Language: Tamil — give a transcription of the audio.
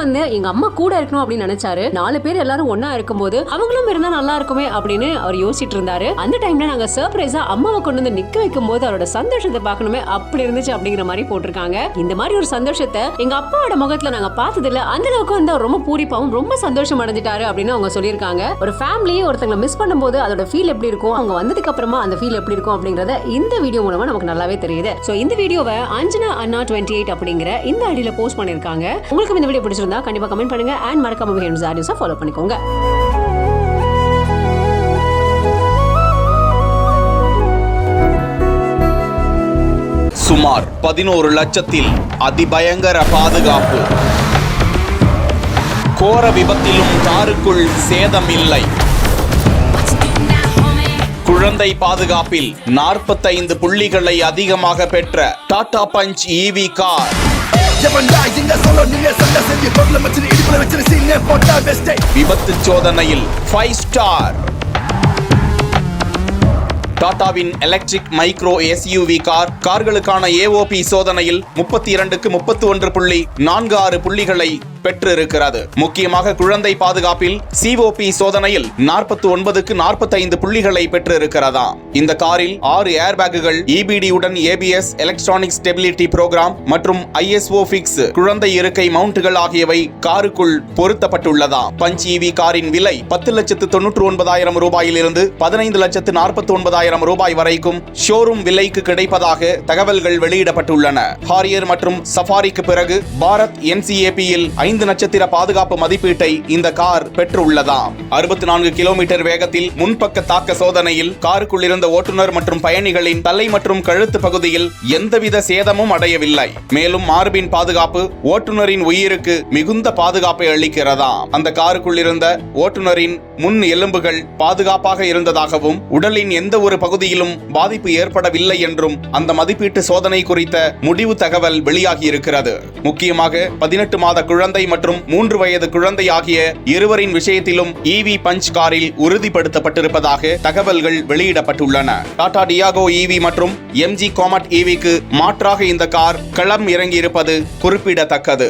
வந்து எங்க அம்மா கூட இருக்கணும் அப்படின்னு நினைச்சாரு. 4 பேர் எல்லாரும் ஒன்னா இருக்கும்போது அவங்களும் இருந்தா நல்லா இருக்குமே அப்படின்னு அவர் யோசிச்சுட்டு இருந்தாரு. அந்த டைம்ல நாங்க சர்ப்ரைஸா அம்மாவை கொண்டு வந்து நிக்க வைக்கும் போது அவரோட சந்தோஷத்தை பார்க்கணுமே அப்படி இருந்துச்சு அப்படிங்கிற மாதிரி போட்டிருக்காங்க. இந்த மாதிரி ஒரு சந்தோஷத்தை எங்க அப்பாவோட முகத்துல நாங்க பார்த்தது இல்ல. அந்த அளவுக்கு வந்து அவர் ரொம்ப பூரிப்பாவும் ரொம்ப சந்தோஷம் அடைஞ்சிட்டாரு அப்படின்னு அவங்க சொல்லியிருக்காங்க. ஒரு ஃபேமிலி ஒருத்தங்களை மிஸ் பண்ணும்போது அதோட ஃபீல் எப்படி இருக்கும், அவங்க வந்ததுக்கு அப்புறமா அந்த ஃபீல் எப்படி இருக்கும் அப்படிங்கறத இந்த வீடியோ மூலமா நமக்கு நல்லாவே தெரியுது. சோ இந்த வீடியோவை அஞ்சனா அண்ணா 28 அப்படிங்கிற இந்த ஐடியில போஸ்ட் பண்ணிருக்காங்க. உங்களுக்கு இந்த வீடியோ பிடிச்சிருந்தா கண்டிப்பா கமெண்ட் பண்ணுங்க அண்ட் மறக்காம ஃபாலோ பண்ணிக்கோங்க. சுமார் 11 லட்சத்தில் அதிபயங்கர பாதுகாப்பு. கோர விபத்திலும் காருக்குள் சேதம் இல்லை. குழந்தை பாதுகாப்பில் 45 புள்ளிகளை அதிகமாக பெற்ற டாடா பஞ்ச் EV கார். விபத்து சோதனையில் 5 ஸ்டார். டாடாவின் எலக்ட்ரிக் மைக்ரோ SUV கார்களுக்கான AOP சோதனையில் 32க்கு 31.46 புள்ளிகளை பெற்றிருக்கிறது. முக்கியமாக குழந்தை பாதுகாப்பில் COP சோதனையில் 49க்கு 45 புள்ளிகளை பெற்றிருக்கிறதா. இந்த காரில் 6 ஏர்பேக்குகள், EBD உடன் ABS எலக்ட்ரானிக் ஸ்டெபிலிட்டி புரோகிராம் மற்றும் ISO ஃபிக்ஸ் குழந்தை இருக்கை மவுண்ட்கள் ஆகியவை காருக்குள் பொருத்தப்பட்டுள்ளதா. பஞ்ச் EV காரின் விலை 10,99,000 ரூபாயிலிருந்து 15,49,000 ரூபாய் வரைக்கும் ஷோரூம் விலைக்கு கிடைப்பதாக தகவல்கள் வெளியிடப்பட்டுள்ளன. ஹாரியர் மற்றும் சஃபாரிக்கு பிறகு பாரத் NCAP-யில் 5 நட்சத்திர பாதுகாப்பு மதிப்பீட்டை இந்த கார் பெற்றுள்ளதாம். 64 கிலோமீட்டர் வேகத்தில் முன்பக்க தாக்க சோதனையில் காருக்குள் இருந்த ஓட்டுநர் மற்றும் பயணிகளின் தலை மற்றும் கழுத்து பகுதியில் எந்தவித சேதமும் அடையவில்லை. மேலும் மார்பின் பாதுகாப்பு ஓட்டுநரின் உயிருக்கு மிகுந்த பாதுகாப்பை அளிக்கிறதாம். அந்த காருக்குள் இருந்த ஓட்டுநரின் முன் எலும்புகள் பாதுகாப்பாக இருந்ததாகவும் உடலின் எந்த ஒரு பகுதியிலும் பாதிப்பு ஏற்படவில்லை என்றும் அந்த மதிப்பீட்டு சோதனை குறித்த முடிவு தகவல் வெளியாகி இருக்கிறது. முக்கியமாக 18 மாத குழந்தை மற்றும் 3 வயது குழந்தை ஆகிய இருவரின் விஷயத்திலும் EV பஞ்ச் காரில் உறுதிப்படுத்தப்பட்டிருப்பதாக தகவல்கள் வெளியிடப்பட்டுள்ளன. டாடா டியாகோ EV மற்றும் MG காமெட் EVக்கு மாற்றாக இந்த கார் களம் இறங்கியிருப்பது குறிப்பிடத்தக்கது.